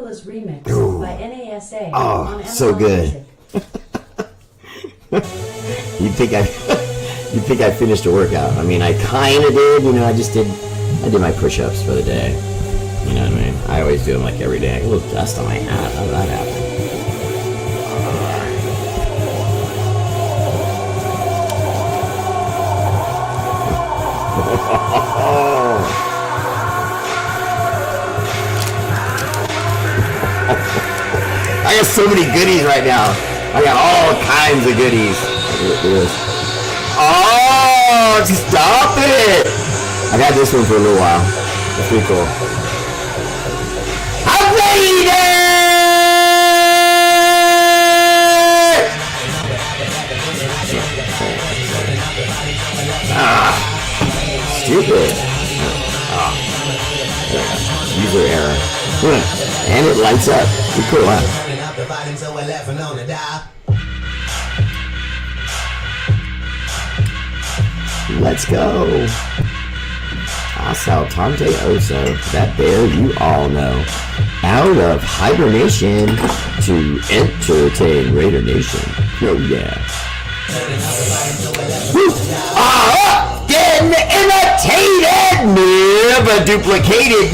Gorillas remix by NASA Oh, on Amazon so good. Music. You'd think I finished a workout. I mean, I kind of did. You know, I did my push-ups for the day. You know what I mean? I always do them like every day. A little dust on my hat. How did that happen? I got so many goodies right now. I got all kinds of goodies. Look at this. Oh, stop it! I've had this one for a little while. That's pretty cool. I made it! Stupid. User error. And it lights up. Pretty cool, huh? Let's go. Asaltante Oso. That bear you all know. Out of hibernation to entertain Raider Nation. Oh yeah. Often imitated, never duplicated.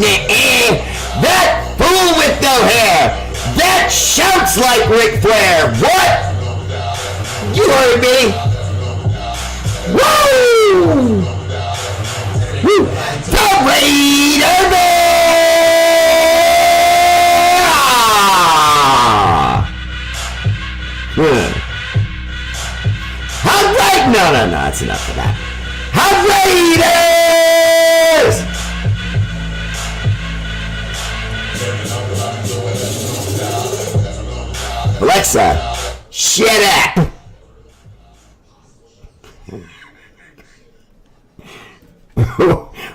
That fool with no hair. That shouts like Ric Flair. What? You heard me? Woo! Woo! The Raider Bear! How right? No, that's enough of that. How Raiders! Alexa, shut up!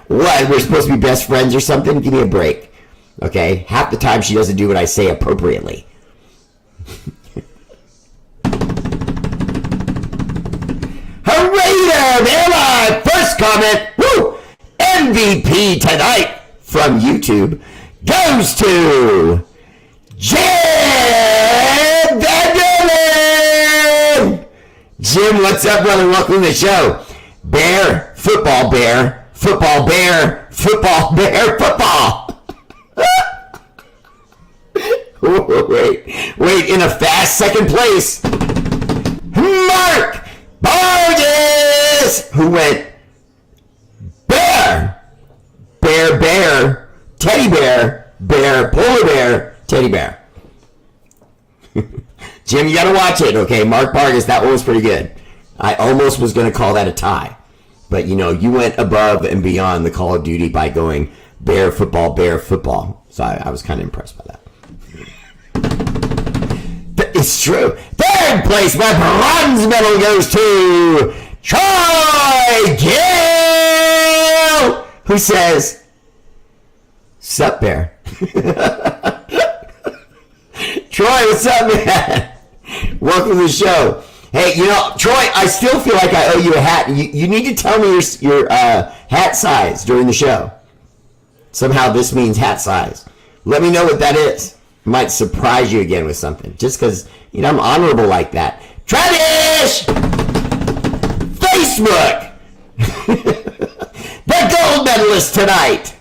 What? We're supposed to be best friends or something? Give me a break. Okay? Half the time she doesn't do what I say appropriately. Raider, man, my first comment, woo, MVP tonight from YouTube goes to Jim Vanderlyn. Jim, what's up, brother? Welcome to the show. Bear, football, bear, football, bear, football, bear, football. Wait, in a fast second place, Mark Burgess, who went bear, bear, bear, teddy bear, bear, polar bear, teddy bear. Jim, you gotta watch it, okay? Mark Burgess, that one was pretty good. I almost was gonna call that a tie. But, you know, you went above and beyond the Call of Duty by going bear, football, bear, football. So I was kind of impressed by that. It's true. Third place, my bronze medal goes to Troy Gill, who says, "Sup, bear." Troy, what's up, man? Welcome to the show. Hey, you know, Troy, I still feel like I owe you a hat. You need to tell me your hat size during the show. Somehow this means hat size. Let me know what that is. Might surprise you again with something, just because, you know, I'm honorable like that. Travis! Facebook! The gold medalist tonight!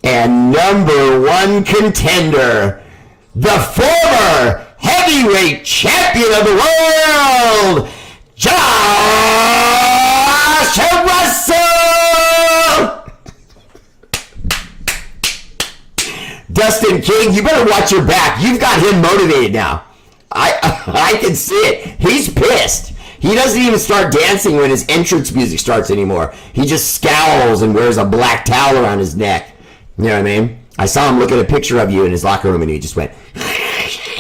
And number one contender, the former heavyweight champion of the world, Josh Russell! Dustin King, you better watch your back. You've got him motivated now. I can see it. He's pissed. He doesn't even start dancing when his entrance music starts anymore. He just scowls and wears a black towel around his neck. You know what I mean? I saw him look at a picture of you in his locker room and he just went,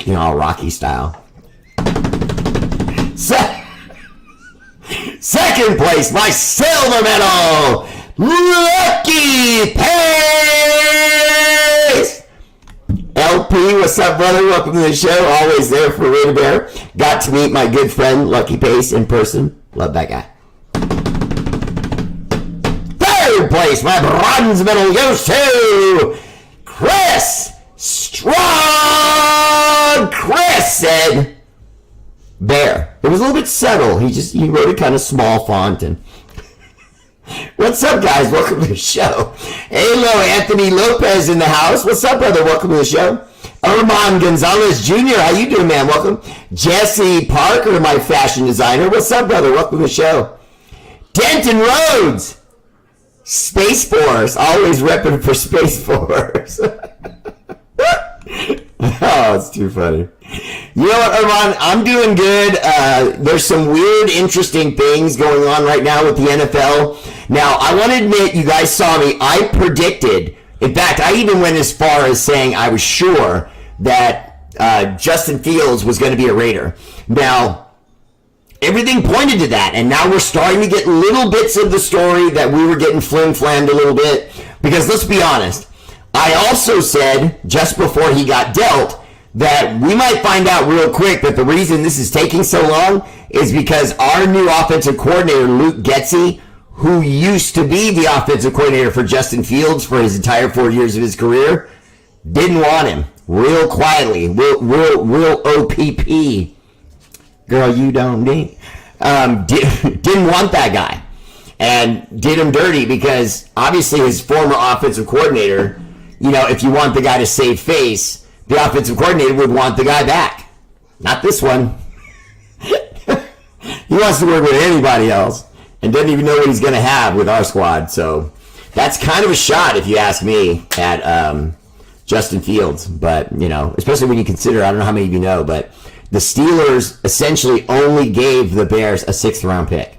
you know, all Rocky style. Second place, my silver medal, Lucky Pace. LP, what's up, brother? Welcome to the show. Always there for Raider Bear. Got to meet my good friend Lucky Pace in person. Love that guy. Third place, my bronze medal goes to Chris Strong Chris said bear. It was a little bit subtle. He wrote it kind of small font. And what's up, guys? Welcome to the show. Hello, Anthony Lopez in the house. What's up, brother? Welcome to the show. Armand Gonzalez Jr., how you doing, man? Welcome. Jesse Parker, my fashion designer. What's up, brother? Welcome to the show. Denton Rhodes, Space Force, always repping for Space Force. Oh, it's too funny. You know what, Armand? I'm doing good. There's some weird, interesting things going on right now with the NFL. Now, I want to admit, you guys saw me. I predicted, in fact, I even went as far as saying I was sure that Justin Fields was going to be a Raider. Now, everything pointed to that, and now we're starting to get little bits of the story that we were getting flim-flammed a little bit, because let's be honest, I also said, just before he got dealt, that we might find out real quick that the reason this is taking so long is because our new offensive coordinator, Luke Getsy, who used to be the offensive coordinator for Justin Fields for his entire 4 years of his career, didn't want him. Real quietly, real OPP. Girl, you don't need. Didn't want that guy. And did him dirty because obviously his former offensive coordinator, you know, if you want the guy to save face, the offensive coordinator would want the guy back. Not this one. He wants to work with anybody else and doesn't even know what he's going to have with our squad. So that's kind of a shot, if you ask me, at Justin Fields. But, you know, especially when you consider, I don't know how many of you know, but the Steelers essentially only gave the Bears a 6th-round pick.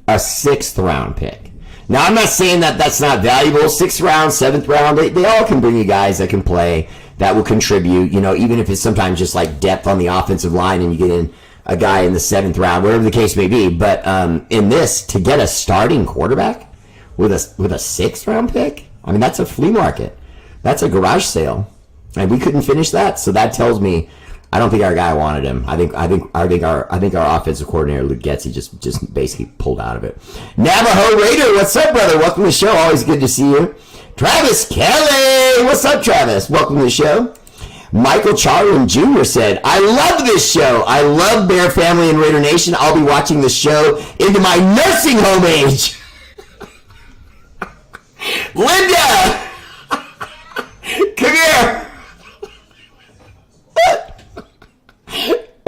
A 6th-round pick. Now, I'm not saying that that's not valuable. 6th round, 7th round, they all can bring you guys that can play, that will contribute, you know, even if it's sometimes just like depth on the offensive line and you get in a guy in the 7th round, whatever the case may be. But in this, to get a starting quarterback with a 6th round pick, I mean, that's a flea market. That's a garage sale. And we couldn't finish that, so that tells me I don't think our guy wanted him. I think our offensive coordinator Luke Getsy just basically pulled out of it. Navajo Raider, what's up, brother? Welcome to the show. Always good to see you. Travis Kelly, what's up, Travis? Welcome to the show. Michael Charlin Jr. said, I love this show. I love Bear Family and Raider Nation. I'll be watching the show into my nursing home age. Linda, come here.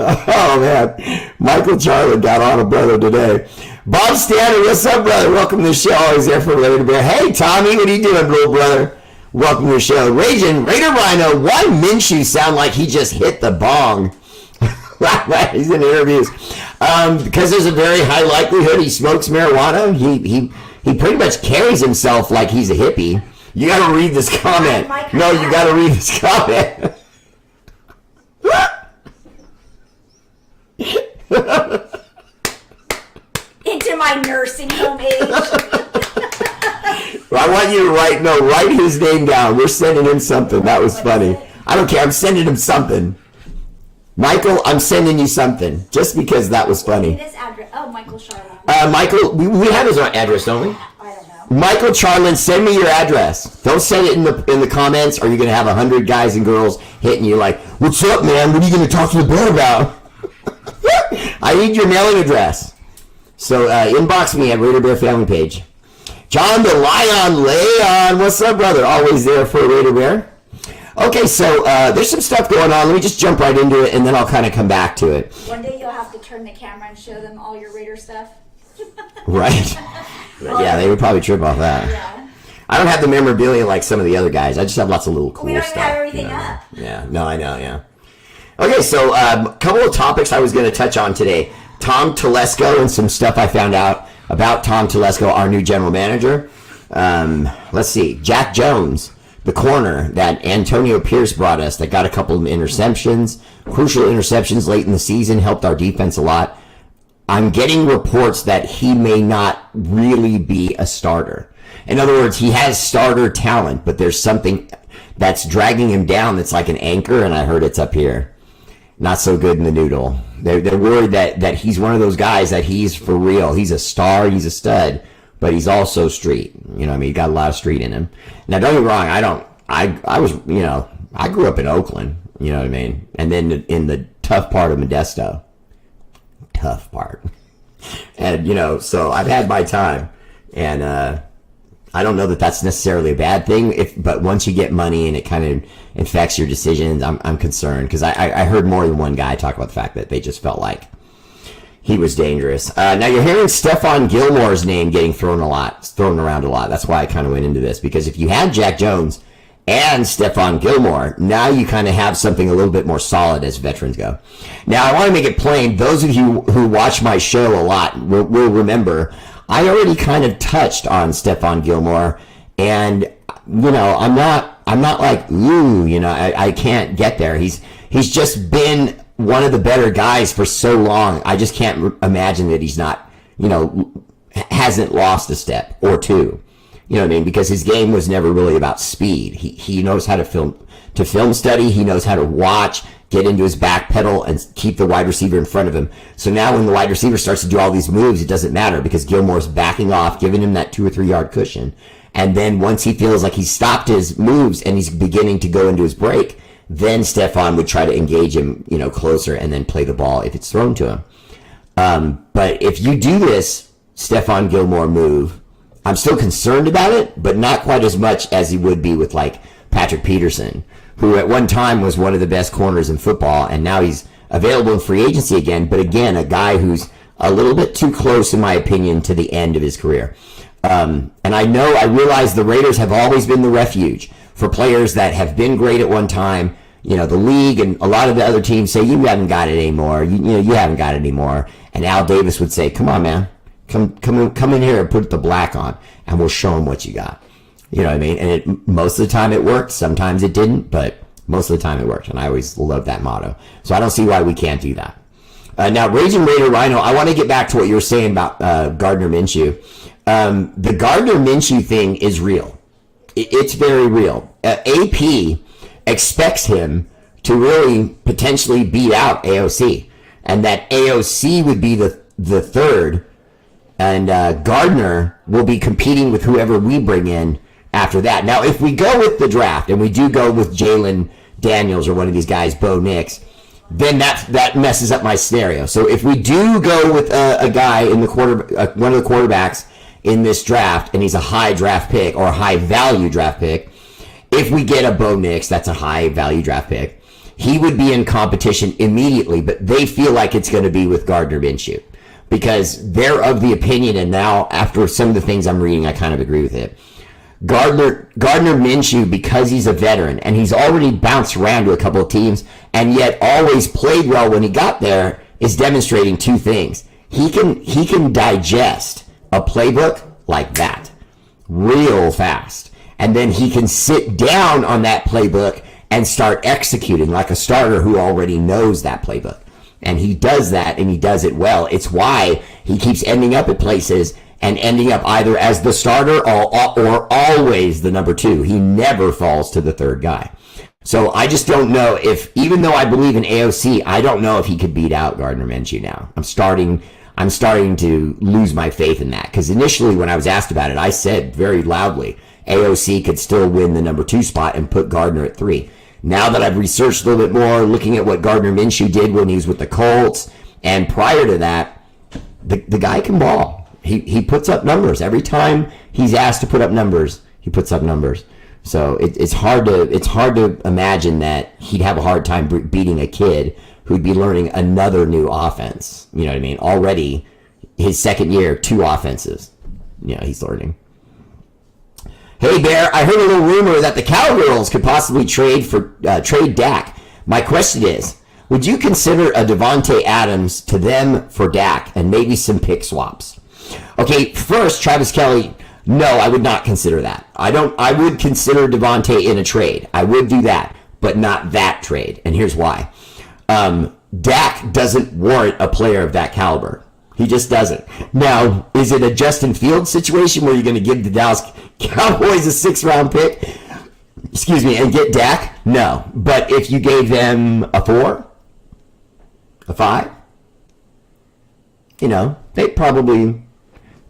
Oh, man. Michael Charlie got on a brother today. Bob Stanley, what's up, brother? Welcome to the show. Always there for Raider Bear. Hey, Tommy, what are you doing, little brother? Welcome to the show. Raging Raider Rhino, why Minshew sound like he just hit the bong? He's in interviews. Because there's a very high likelihood he smokes marijuana. He pretty much carries himself like he's a hippie. You got to read this comment. No, you got to read this comment. Into my nursing home age. I want you to write his name down. We're sending him something. That was funny. I don't care. I'm sending him something. Michael, I'm sending you something. Just because that was funny. This address. Oh, Michael Charlotte. Michael, we have his address, don't we? I don't know. Michael Charlin, send me your address. Don't send it in the comments, or you're going to have 100 guys and girls hitting you like, what's up, man? What are you going to talk to the bear about? I need your mailing address. So inbox me at Raider Bear Family page. John the Lion Leon, what's up, brother? Always there for Raider Bear. Okay, so there's some stuff going on. Let me just jump right into it, and then I'll kind of come back to it. One day you'll have to turn the camera and show them all your Raider stuff. Right? Yeah, they would probably trip off that. Yeah. I don't have the memorabilia like some of the other guys. I just have lots of little cool We don't stuff. even have everything you know? up. Yeah, no, I know, yeah. Okay, so a couple of topics I was going to touch on today. Tom Telesco and some stuff I found out about Tom Telesco, our new general manager. Let's see. Jack Jones, the corner that Antonio Pierce brought us that got a couple of interceptions, crucial interceptions late in the season, helped our defense a lot. I'm getting reports that he may not really be a starter. In other words, he has starter talent, but there's something that's dragging him down that's like an anchor, and I heard it's up here. Not so good in the noodle. They're worried that he's one of those guys that he's for real. He's a star, he's a stud, but he's also street. You know what I mean? He got a lot of street in him. Now, don't get me wrong, I was, you know, I grew up in Oakland, you know what I mean? And then in the tough part of Modesto. Tough part. And, so I've had my time. And I don't know that that's necessarily a bad thing, but once you get money and it kind of infects your decisions, I'm concerned. Because I heard more than one guy talk about the fact that they just felt like he was dangerous. Now you're hearing Stephon Gilmore's name getting thrown around a lot. That's why I kind of went into this, because if you had Jack Jones and Stephon Gilmore, now you kind of have something a little bit more solid as veterans go. Now I want to make it plain. Those of you who watch my show a lot will remember I already kind of touched on Stephon Gilmore, and I'm not like I can't get there. He's just been one of the better guys for so long. I just can't imagine that he's not, hasn't lost a step or two. You know what I mean? Because his game was never really about speed. He knows how to film study. He knows how to watch, get into his back pedal, and keep the wide receiver in front of him. So now when the wide receiver starts to do all these moves, it doesn't matter because Gilmore's backing off, giving him that 2 or 3 yard cushion. And then once he feels like he's stopped his moves and he's beginning to go into his break, then Stephon would try to engage him, closer and then play the ball if it's thrown to him. But if you do this Stephon Gilmore move, I'm still concerned about it, but not quite as much as he would be with like Patrick Peterson, who at one time was one of the best corners in football, and now he's available in free agency again. But again, a guy who's a little bit too close, in my opinion, to the end of his career. And I realize the Raiders have always been the refuge for players that have been great at one time. The league and a lot of the other teams say, you haven't got it anymore. You haven't got it anymore. And Al Davis would say, come on, man. Come in here and put the black on, and we'll show them what you got. You know what I mean? And most of the time it worked. Sometimes it didn't, but most of the time it worked. And I always loved that motto. So I don't see why we can't do that. Now, Raging Raider Rhino, I want to get back to what you were saying about Gardner Minshew. The Gardner Minshew thing is real. It's very real. AP expects him to really potentially beat out AOC, and that AOC would be the third, and Gardner will be competing with whoever we bring in after that. Now, if we go with the draft and we do go with Jalen Daniels or one of these guys, Bo Nix, then that messes up my scenario. So if we do go with a guy in the one of the quarterbacks in this draft, and he's a high draft pick or a high value draft pick, if we get a Bo Nix, that's a high value draft pick, he would be in competition immediately, but they feel like it's going to be with Gardner Minshew because they're of the opinion, and now after some of the things I'm reading, I kind of agree with it. Gardner Minshew, because he's a veteran and he's already bounced around to a couple of teams and yet always played well when he got there, is demonstrating two things. He can digest a playbook like that real fast, and then he can sit down on that playbook and start executing like a starter who already knows that playbook. And he does that, and he does it well. It's why he keeps ending up at places and ending up either as the starter or always the number 2. He never falls to the third guy. So I just don't know if, even though I believe in AOC, I don't know if he could beat out Gardner Minshew now. I'm starting to lose my faith in that, because initially when I was asked about it, I said very loudly AOC could still win the number 2 spot and put Gardner at 3. Now that I've researched a little bit more, looking at what Gardner Minshew did when he was with the Colts, and prior to that, the guy can ball. He puts up numbers. Every time he's asked to put up numbers, he puts up numbers. So it's hard to imagine that he'd have a hard time beating a kid who'd be learning another new offense. You know what I mean? Already, his second year, 2 offenses. He's learning. Hey, Bear, I heard a little rumor that the Cowgirls could possibly trade Dak. My question is, would you consider a Devontae Adams to them for Dak and maybe some pick swaps? Okay, first, Travis Kelce, no, I would not consider that. I would consider Devontae in a trade. I would do that, but not that trade. And here's why. Dak doesn't warrant a player of that caliber. He just doesn't. Now, is it a Justin Fields situation where you're going to give the Dallas Cowboys a 6th-round pick, and get Dak? No. But if you gave them a 4, a 5,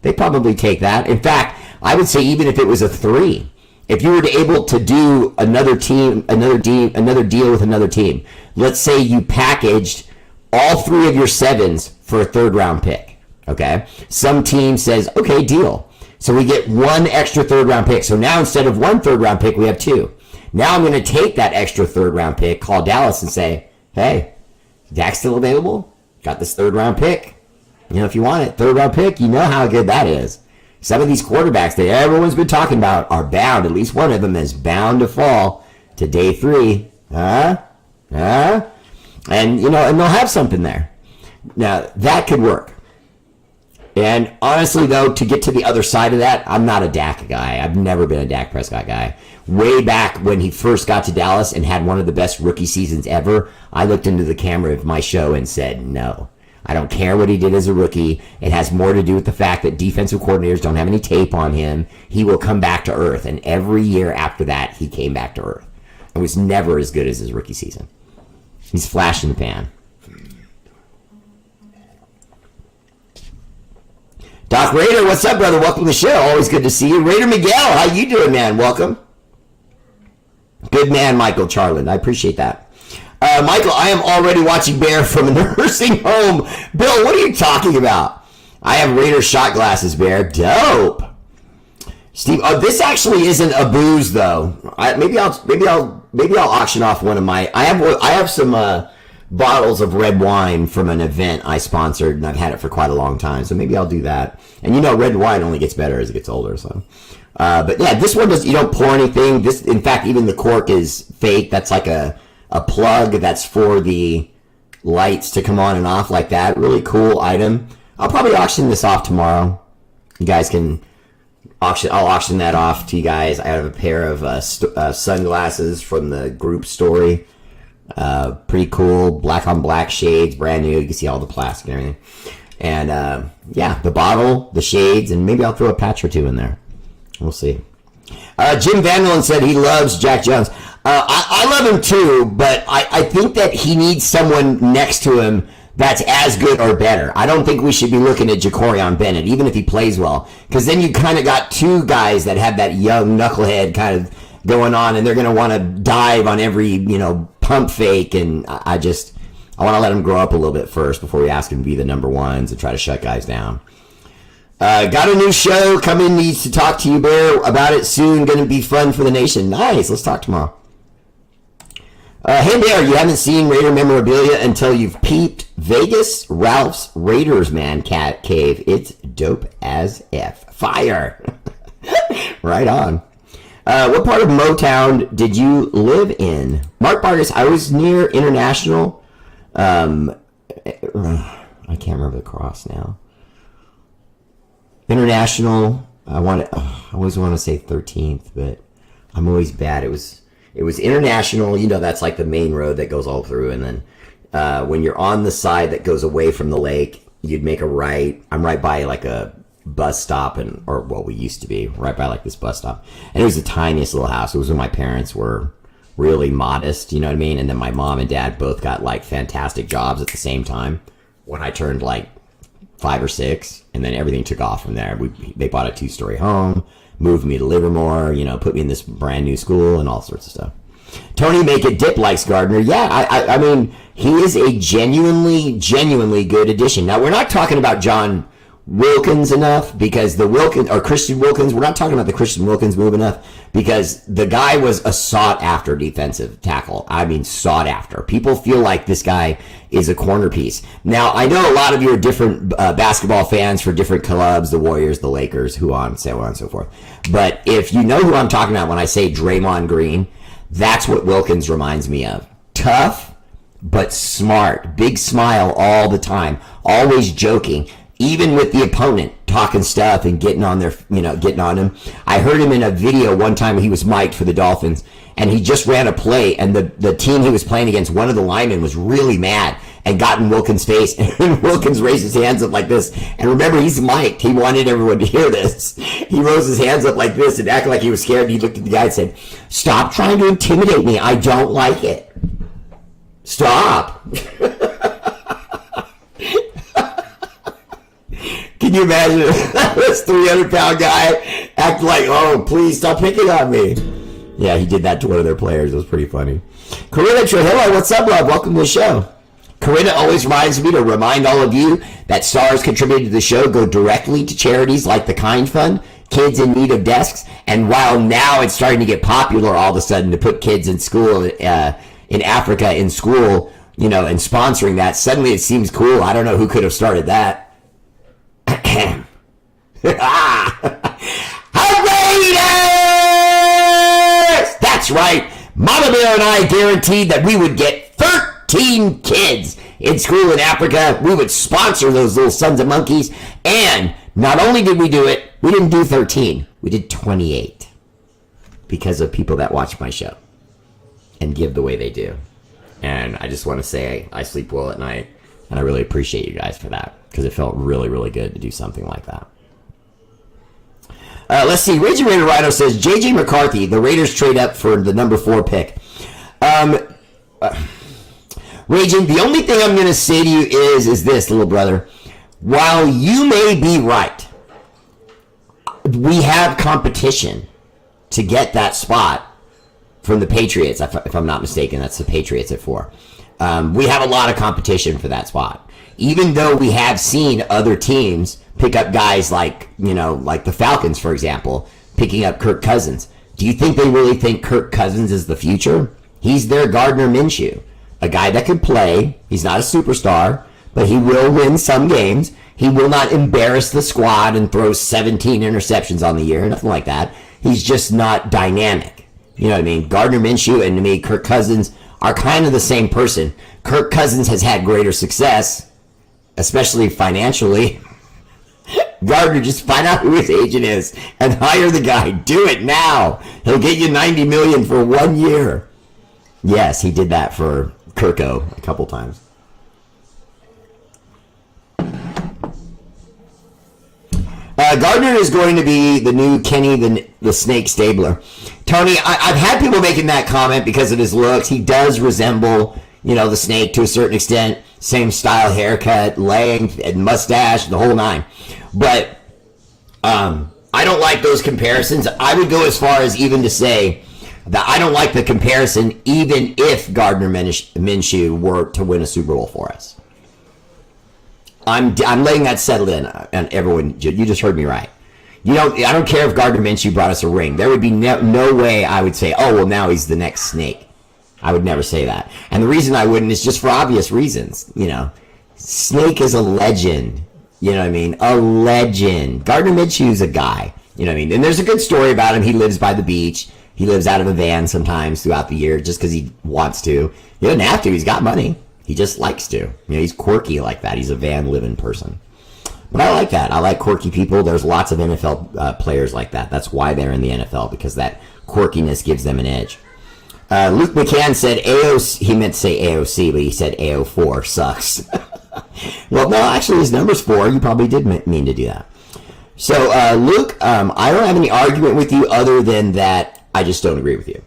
they probably take that. In fact, I would say even if it was a 3, if you were to able to do another deal with another team, let's say you packaged all 3 of your 7s for a 3rd round pick. Okay, some team says, okay, deal. So we get 1 extra 3rd round pick. So now instead of 1 3rd round pick, we have 2. Now I'm going to take that extra 3rd round pick, call Dallas and say, hey, Dak's still available? Got this 3rd round pick. If you want it, 3rd round pick, you know how good that is. Some of these quarterbacks that everyone's been talking about are bound, at least one of them is bound to fall to day 3. And, and they'll have something there. Now, that could work. And honestly, though, to get to the other side of that, I'm not a Dak guy. I've never been a Dak Prescott guy. Way back when he first got to Dallas and had one of the best rookie seasons ever, I looked into the camera of my show and said, no. I don't care what he did as a rookie. It has more to do with the fact that defensive coordinators don't have any tape on him. He will come back to earth. And every year after that, he came back to earth. It was never as good as his rookie season. He's flash in the pan. Doc Raider, what's up, brother? Welcome to the show. Always good to see you. Raider Miguel, how you doing, man? Welcome. Good man, Michael Charland. I appreciate that. Michael, I am already watching Bear from a nursing home. Bill, what are you talking about? I have Raider shot glasses, Bear. Dope. Steve, this actually isn't a booze though. Maybe I'll auction off one of my. I have some bottles of red wine from an event I sponsored, and I've had it for quite a long time. So maybe I'll do that. And red wine only gets better as it gets older. So, but yeah, this one does. You don't pour anything. This, in fact, even the cork is fake. That's like a plug that's for the lights to come on and off like that. Really cool item. I'll probably auction this off tomorrow. You guys can auction. I'll auction that off to you guys. I have a pair of sunglasses from the group story. Pretty cool. Black on black shades. Brand new. You can see all the plastic and everything. And yeah, the bottle, the shades, and maybe I'll throw a patch or 2 in there. We'll see. Jim Vanderland said he loves Jack Jones. I love him too, but I think that he needs someone next to him that's as good or better. I don't think we should be looking at Jacorian Bennett, even if he plays well, because then you kind of got 2 guys that have that young knucklehead kind of going on, and they're going to want to dive on every, pump fake, and I want to let him grow up a little bit first before we ask him to be the number 1s and try to shut guys down. Got a new show coming, needs to talk to you, Bear, about it soon. Going to be fun for the nation. Nice. Let's talk tomorrow. Hey, Bear, you haven't seen Raider memorabilia until you've peeped Vegas Ralph's Raiders Man Cat Cave. It's dope as F. Fire. Right on. What part of Motown did you live in? Mark Vargas, I was near International. I can't remember the cross now. International. I always want to say 13th, but I'm always bad. It was International. That's like the main road that goes all through, and then when you're on the side that goes away from the lake, you'd make a right. I'm right by like a bus stop, we used to be right by like this bus stop, and it was the tiniest little house. It was when my parents were really modest, you know what I mean? And then my mom and dad both got like fantastic jobs at the same time when I turned like 5 or 6, and then everything took off from there. They bought a 2-story home, moved me to Livermore, put me in this brand new school and all sorts of stuff. Tony Make It Dip likes Gardner. Yeah, I mean, he is a genuinely good addition. Now, we're not talking about John Wilkins enough, because Christian Wilkins, we're not talking about the Christian Wilkins move enough, because the guy was a sought after defensive tackle. I mean, sought after. People feel like this guy is a corner piece. Now, I know a lot of you are different basketball fans for different clubs, the Warriors, the Lakers, so on and so forth. But if you know who I'm talking about when I say Draymond Green, that's what Wilkins reminds me of. Tough, but smart. Big smile all the time. Always joking. Even with the opponent, talking stuff and getting on him. I heard him in a video one time. He was mic'd for the Dolphins, and he just ran a play, and the team he was playing against, one of the linemen was really mad and got in Wilkins' face, and Wilkins raised his hands up like this. And remember, he's mic'd. He wanted everyone to hear this. He rose his hands up like this and acted like he was scared, and he looked at the guy and said, "Stop trying to intimidate me. I don't like it. Stop." Can you imagine this 300-pound guy act like, oh, please stop picking on me? Yeah, he did that to one of their players. It was pretty funny. Corinna Trujillo, what's up, love? Welcome to the show. Corinna always reminds me to remind all of you that stars contributed to the show go directly to charities like the Kind Fund, kids in need of desks, and while now it's starting to get popular all of a sudden to put kids in school, in Africa in school, and sponsoring that, suddenly it seems cool. I don't know who could have started that. Raiders! That's right. Mama Bear and I guaranteed that we would get 13 kids in school in Africa. We would sponsor those little sons of monkeys. And not only did we do it, we didn't do 13. We did 28. Because of people that watch my show and give the way they do. And I just want to say I sleep well at night. And I really appreciate you guys for that. Because it felt really, really good to do something like that. Let's see. Raging Raider Rhino says, J.J. McCarthy, the Raiders trade up for the number 4 pick. Raging, the only thing I'm going to say to you is this, little brother. While you may be right, we have competition to get that spot from the Patriots. If I'm not mistaken, that's the Patriots at 4. We have a lot of competition for that spot. Even though we have seen other teams pick up guys like the Falcons, for example, picking up Kirk Cousins. Do you think they really think Kirk Cousins is the future? He's their Gardner Minshew, a guy that can play. He's not a superstar, but he will win some games. He will not embarrass the squad and throw 17 interceptions on the year, nothing like that. He's just not dynamic. You know what I mean? Gardner Minshew and to me, Kirk Cousins are kind of the same person. Kirk Cousins has had greater success, especially financially. Gardner, just find out who his agent is and hire the guy. Do it now. He'll get you $90 million for 1 year. Yes, he did that for Kirko a couple times. Gardner is going to be the new Kenny the Snake Stabler. Tony, I've had people making that comment because of his looks. He does resemble, the snake to a certain extent. Same style haircut, length, and mustache, the whole nine. But I don't like those comparisons. I would go as far as even to say that I don't like the comparison even if Gardner Minshew were to win a Super Bowl for us. I'm letting that settle in, and everyone, you just heard me right. I don't care if Gardner Minshew brought us a ring. There would be no way I would say, oh, well, now he's the next snake. I would never say that. And the reason I wouldn't is just for obvious reasons. Snake is a legend. You know what I mean? A legend. Gardner Minshew's a guy. You know what I mean? And there's a good story about him. He lives by the beach. He lives out of a van sometimes throughout the year just because he wants to. He doesn't have to. He's got money. He just likes to. He's quirky like that. He's a van living person. But I like that. I like quirky people. There's lots of NFL players like that. That's why they're in the NFL, because that quirkiness gives them an edge. Luke McCann said AOC. He meant to say AOC, but he said AO4 sucks. Well, no, actually his number's 4. You probably did mean to do that. So, Luke, I don't have any argument with you other than that I just don't agree with you.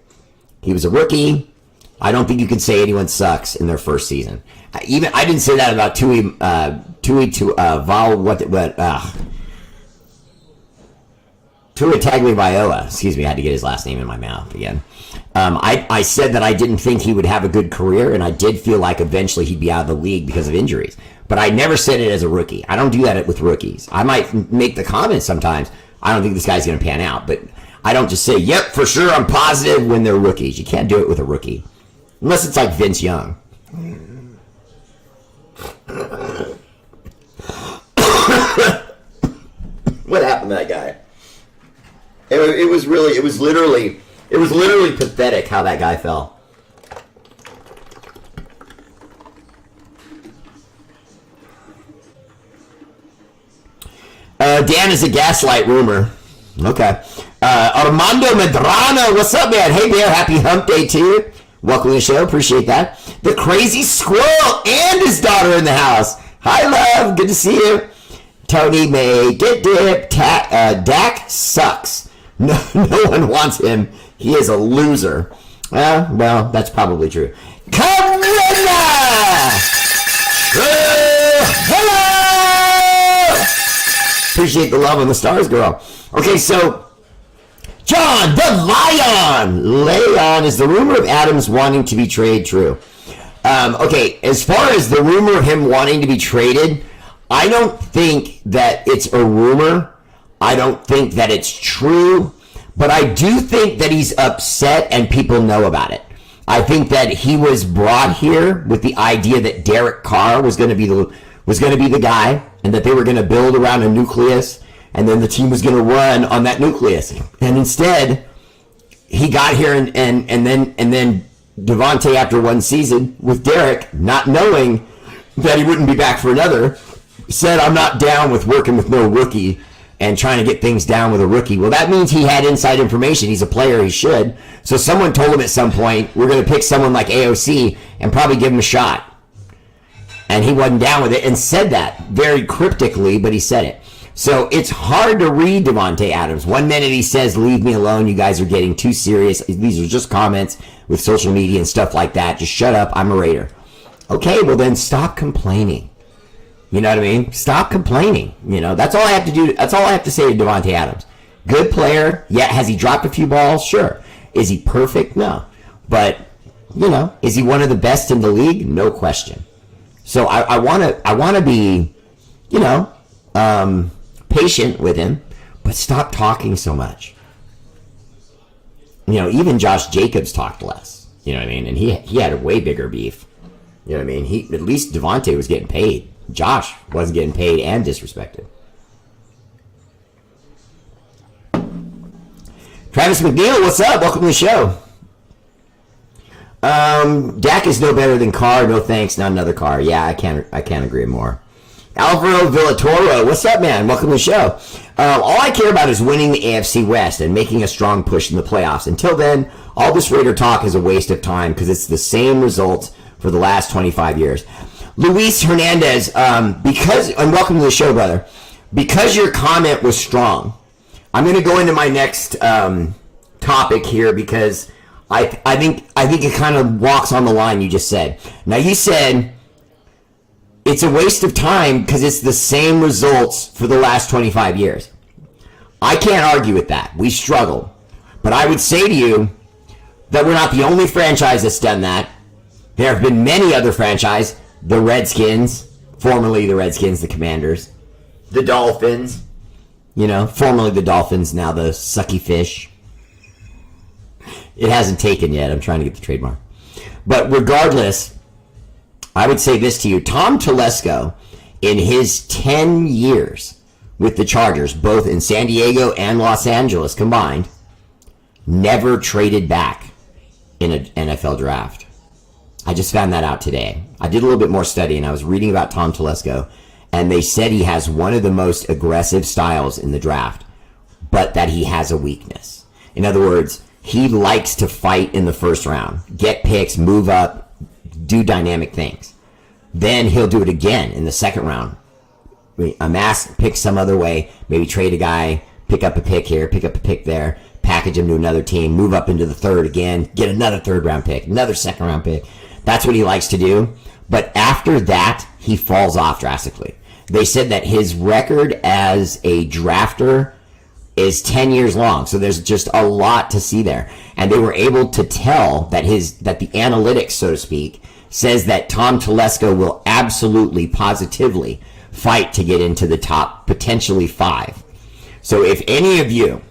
He was a rookie. I don't think you can say anyone sucks in their first season. I didn't say that about Tua Tagovailoa. Excuse me, I had to get his last name in my mouth again. I said that I didn't think he would have a good career, and I did feel like eventually he'd be out of the league because of injuries. But I never said it as a rookie. I don't do that with rookies. I might make the comment sometimes, I don't think this guy's going to pan out. But I don't just say, yep, for sure, I'm positive when they're rookies. You can't do it with a rookie. Unless it's like Vince Young. What happened to that guy? It was literally pathetic how that guy fell. Dan is a gaslight rumor. Okay. Armando Medrano, what's up, man? Hey, Bear, happy hump day to you. Welcome to the show. Appreciate that. The crazy squirrel and his daughter in the house. Hi, love. Good to see you. Tony May, get dip. Dak sucks. No one wants him. He is a loser. Well, that's probably true. Hello! Appreciate the love on the stars, girl. Okay, so John the Leon, is the rumor of Adams wanting to be traded true? Okay, as far as the rumor of him wanting to be traded, I don't think that it's a rumor. I don't think that it's true. But I do think that he's upset and people know about it. I think that he was brought here with the idea that Derek Carr was going to be the guy, and that they were going to build around a nucleus, and then the team was going to run on that nucleus. And instead, he got here and then Devontae, after one season with Derek, not knowing that he wouldn't be back for another, said, "I'm not down with working with no rookie and trying to get things down with a rookie." Well, that means he had inside information. He's a player. He should. So someone told him at some point, we're going to pick someone like AOC and probably give him a shot. And he wasn't down with it and said that very cryptically, but he said it. So it's hard to read Devontae Adams. One minute he says, "Leave me alone. You guys are getting too serious. These are just comments with social media and stuff like that. Just shut up. I'm a Raider." Okay, well then stop complaining. You know what I mean? Stop complaining. You know, that's all I have to do. That's all I have to say to Devontae Adams. Good player. Yeah, has he dropped a few balls? Sure. Is he perfect? No. But, you know, is he one of the best in the league? No question. So I want to be, you know, patient with him, but stop talking so much. You know, even Josh Jacobs talked less. You know what I mean? And he had a way bigger beef. You know what I mean? At least Devontae was getting paid. Josh wasn't getting paid and disrespected. Travis McNeil, what's up? Welcome to the show. Dak is no better than Carr. No thanks, not another Carr. Yeah, I can't agree more. Alvaro Villatoro, what's up, man? Welcome to the show. All I care about is winning the AFC West and making a strong push in the playoffs. Until then, all this Raider talk is a waste of time because it's the same results for the last 25 years. Luis Hernandez, and welcome to the show, brother. Because your comment was strong, I'm going to go into my next topic here because I think it kind of walks on the line you just said. Now, you said it's a waste of time because it's the same results for the last 25 years. I can't argue with that. We struggled. But I would say to you that we're not the only franchise that's done that. There have been many other franchises. The Redskins, formerly the Redskins, the Commanders, the Dolphins, you know, formerly the Dolphins, now the Sucky Fish. It hasn't taken yet. I'm trying to get the trademark. But regardless, I would say this to you. Tom Telesco, in his 10 years with the Chargers, both in San Diego and Los Angeles combined, never traded back in an NFL draft. I just found that out today. I did a little bit more study, and I was reading about Tom Telesco, and they said he has one of the most aggressive styles in the draft, but that he has a weakness. In other words, he likes to fight in the first round, get picks, move up, do dynamic things. Then he'll do it again in the second round. Amass, pick some other way, maybe trade a guy, pick up a pick here, pick up a pick there, package him to another team, move up into the third again, get another third round pick, another second round pick. That's what he likes to do. But after that, he falls off drastically. They said that his record as a drafter is 10 years long. So there's just a lot to see there. And they were able to tell that the analytics, so to speak, says that Tom Telesco will absolutely, positively fight to get into the top, potentially 5. So if any of you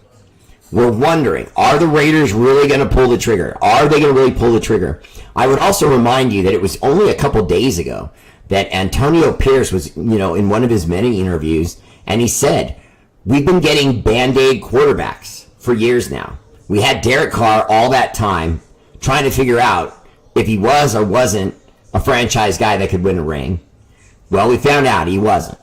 were wondering, are the Raiders really going to pull the trigger? Are they going to really pull the trigger? I would also remind you that it was only a couple days ago that Antonio Pierce was, in one of his many interviews, and he said, we've been getting Band-Aid quarterbacks for years now. We had Derek Carr all that time trying to figure out if he was or wasn't a franchise guy that could win a ring. Well, we found out he wasn't.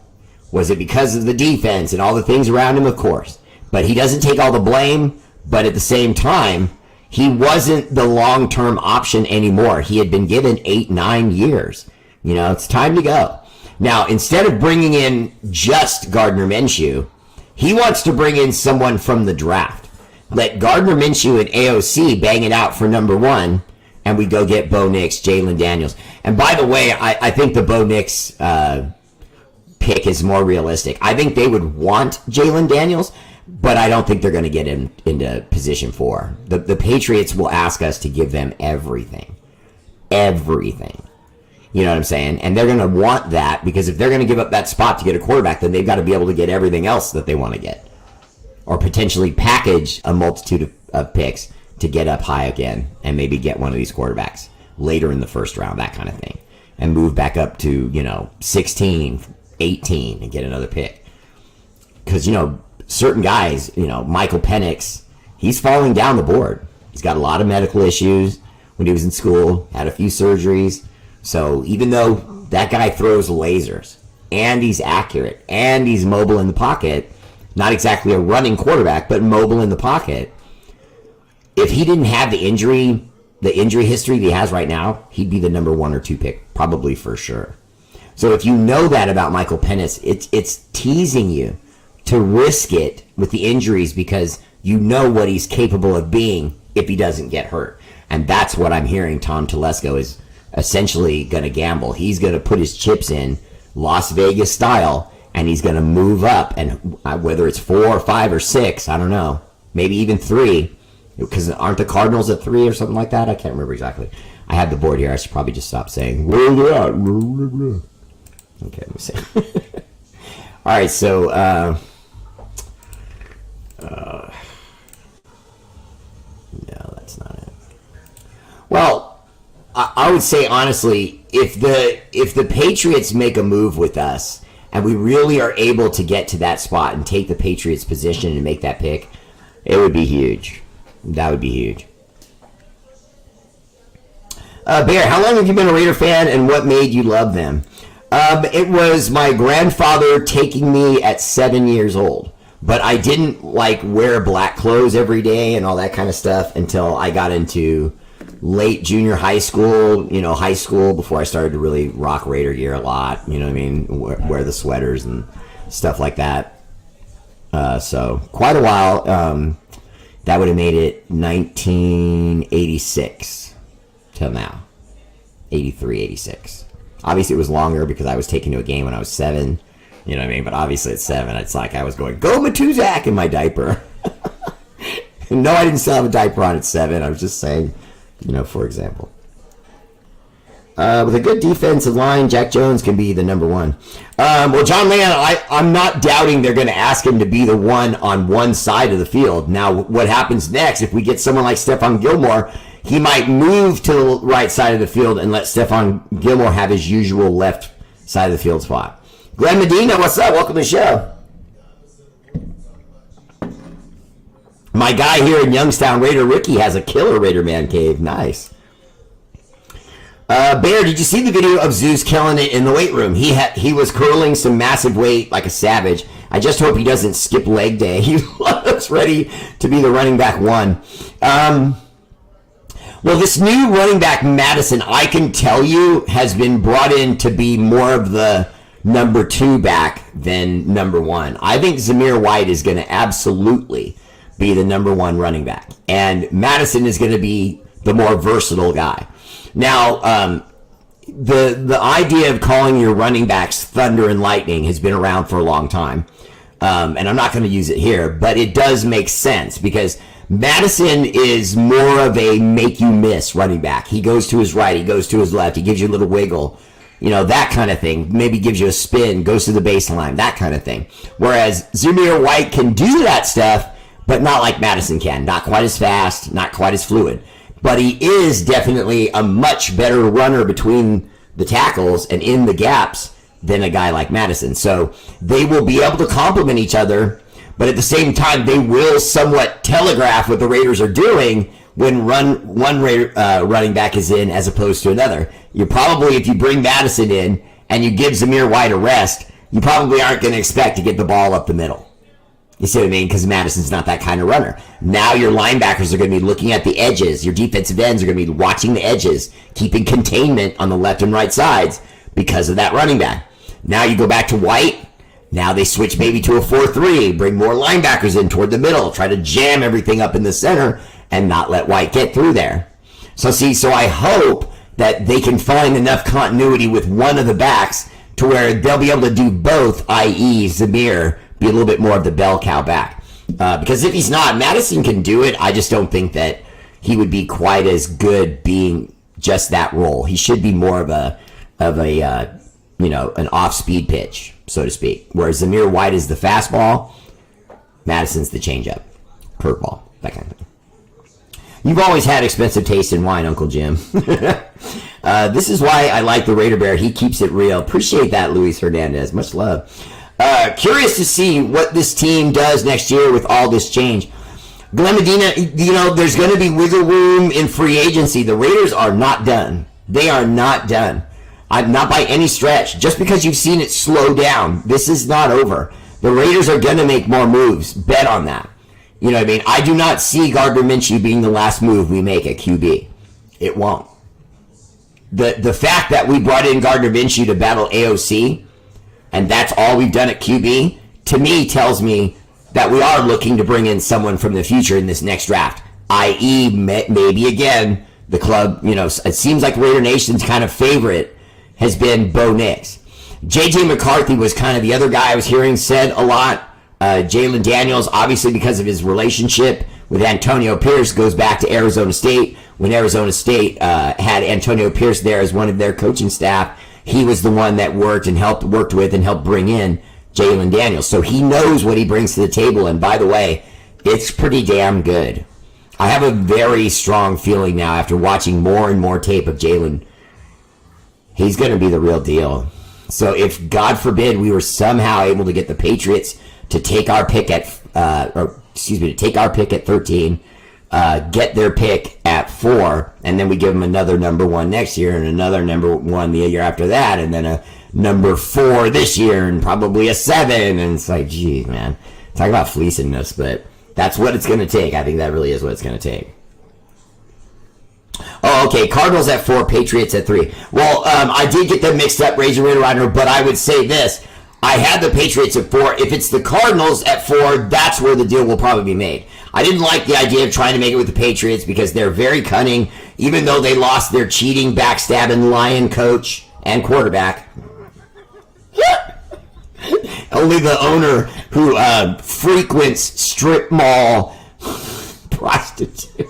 Was it because of the defense and all the things around him? Of course. But he doesn't take all the blame, but at the same time, he wasn't the long-term option anymore. He had been given 8-9 years. It's time to go. Now, instead of bringing in just Gardner Minshew, he wants to bring in someone from the draft. Let Gardner Minshew and AOC bang it out for number 1, and we go get Bo Nix, Jalen Daniels. And by the way, I think the Bo Nix pick is more realistic. I think they would want Jalen Daniels, but I don't think they're going to get him into position 4. The Patriots will ask us to give them everything. Everything. You know what I'm saying? And they're going to want that, because if they're going to give up that spot to get a quarterback, then they've got to be able to get everything else that they want to get. Or potentially package a multitude of picks to get up high again and maybe get one of these quarterbacks later in the first round, that kind of thing. And move back up to, 16, 18 and get another pick. Because, certain guys, Michael Penix, he's falling down the board. He's got a lot of medical issues when he was in school, had a few surgeries. So even though that guy throws lasers and he's accurate and he's mobile in the pocket, not exactly a running quarterback, but mobile in the pocket, if he didn't have the injury history that he has right now, he'd be the number 1 or 2 pick, probably for sure. So if you know that about Michael Penix, it's teasing you to risk it with the injuries, because you know what he's capable of being if he doesn't get hurt. And that's what I'm hearing Tom Telesco is essentially going to gamble. He's going to put his chips in Las Vegas style, and he's going to move up. And whether it's 4 or 5 or 6, I don't know, maybe even 3, because aren't the Cardinals at 3 or something like that? I can't remember exactly. I have the board here. I should probably just stop saying, where are they at? Okay, let me see. All right, so no, that's not it. Well, I would say honestly, if the Patriots make a move with us and we really are able to get to that spot and take the Patriots position and make that pick, it would be huge. That would be huge. Bear, how long have you been a Raider fan, and what made you love them? It was my grandfather taking me at 7 years old. But I didn't wear black clothes every day and all that kind of stuff until I got into late junior high school, high school, before I started to really rock Raider gear a lot, you know what I mean? Wear the sweaters and stuff like that. So quite a while. That would have made it 1986 till now. 83, 86. Obviously it was longer because I was taken to a game when I was 7. You know what I mean? But obviously at 7, it's like I was going, go Matuzak, in my diaper. No, I didn't still have a diaper on at 7. I was just saying, for example. With a good defensive line, Jack Jones can be the number 1. Well, John Mann, I'm not doubting they're going to ask him to be the one on one side of the field. Now, what happens next, if we get someone like Stephon Gilmore, he might move to the right side of the field and let Stephon Gilmore have his usual left side of the field spot. Glenn Medina, what's up? Welcome to the show. My guy here in Youngstown, Raider Ricky, has a killer Raider man cave. Nice. Bear, did you see the video of Zeus killing it in the weight room? He was curling some massive weight like a savage. I just hope he doesn't skip leg day. He looks ready to be the running back 1. Well, this new running back, Madison, I can tell you, has been brought in to be more of the number 2 back than number 1. I think Zamir White is going to absolutely be the number 1 running back. And Madison is going to be the more versatile guy. Now, the idea of calling your running backs thunder and lightning has been around for a long time. And I'm not going to use it here, but it does make sense because Madison is more of a make you miss running back. He goes to his right, he goes to his left, he gives you a little wiggle, that kind of thing. Maybe gives you a spin, goes to the baseline, that kind of thing. Whereas Zamir White can do that stuff, but not like Madison can. Not quite as fast, not quite as fluid. But he is definitely a much better runner between the tackles and in the gaps than a guy like Madison. So they will be able to complement each other, but at the same time, they will somewhat telegraph what the Raiders are doing when one running back is in as opposed to another. You probably, if you bring Madison in and you give Zamir White a rest, you probably aren't going to expect to get the ball up the middle. You see what I mean? Because Madison's not that kind of runner. Now your linebackers are going to be looking at the edges. Your defensive ends are going to be watching the edges, keeping containment on the left and right sides because of that running back. Now you go back to White. Now they switch maybe to a 4-3, bring more linebackers in toward the middle, try to jam everything up in the center and not let White get through there. So I hope that they can find enough continuity with one of the backs to where they'll be able to do both, i.e. Zamir be a little bit more of the bell cow back. Because if he's not, Madison can do it. I just don't think that he would be quite as good being just that role. He should be more of a an off-speed pitch, so to speak. Whereas Zamir White is the fastball, Madison's the changeup, curveball, that kind of thing. You've always had expensive taste in wine, Uncle Jim. This is why I like the Raider Bear. He keeps it real. Appreciate that, Luis Hernandez. Much love. Curious to see what this team does next year with all this change. Glenn Medina, there's going to be wiggle room in free agency. The Raiders are not done. They are not done. Not by any stretch. Just because you've seen it slow down, this is not over. The Raiders are going to make more moves. Bet on that. You know what I mean? I do not see Gardner Minshew being the last move we make at QB. It won't. The fact that we brought in Gardner Minshew to battle AOC, and that's all we've done at QB, to me tells me that we are looking to bring in someone from the future in this next draft, i.e. maybe again, the club, it seems like Raider Nation's kind of favorite has been Bo Nix. J.J. McCarthy was kind of the other guy I was hearing said a lot. Jalen Daniels, obviously because of his relationship with Antonio Pierce, goes back to Arizona State. When Arizona State had Antonio Pierce there as one of their coaching staff, he was the one that worked with and helped bring in Jalen Daniels. So he knows what he brings to the table. And by the way, it's pretty damn good. I have a very strong feeling now after watching more and more tape of Jalen. He's going to be the real deal. So if, God forbid, we were somehow able to get the Patriots to take our pick at 13, get their pick at 4, and then we give them another number 1 next year and another number 1 the year after that, and then a number 4 this year and probably a 7, and it's like, geez, man, talk about fleecing us, but that's what it's going to take. I think that really is what it's going to take. Oh, okay, Cardinals at 4, Patriots at 3. Well, I did get them mixed up, Razor Raider Rider, but I would say this. I had the Patriots at 4. If it's the Cardinals at 4, that's where the deal will probably be made. I didn't like the idea of trying to make it with the Patriots because they're very cunning, even though they lost their cheating, backstabbing Lion coach and quarterback. Only the owner who frequents strip mall prostitute.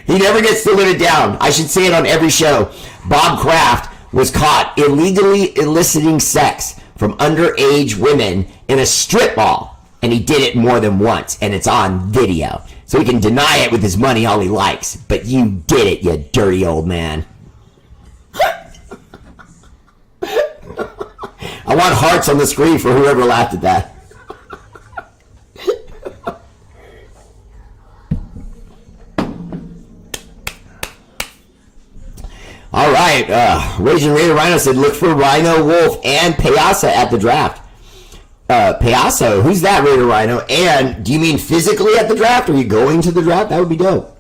He never gets to live it down. I should say it on every show. Bob Kraft was caught illegally eliciting sex from underage women in a strip mall, and he did it more than once, and it's on video. So he can deny it with his money all he likes, but you did it, you dirty old man. I want hearts on the screen for whoever laughed at that. All right, Raging Raider Rhino said, look for Rhino, Wolf, and Payasa at the draft. Payasa, who's that, Raider Rhino? And do you mean physically at the draft? Are you going to the draft? That would be dope.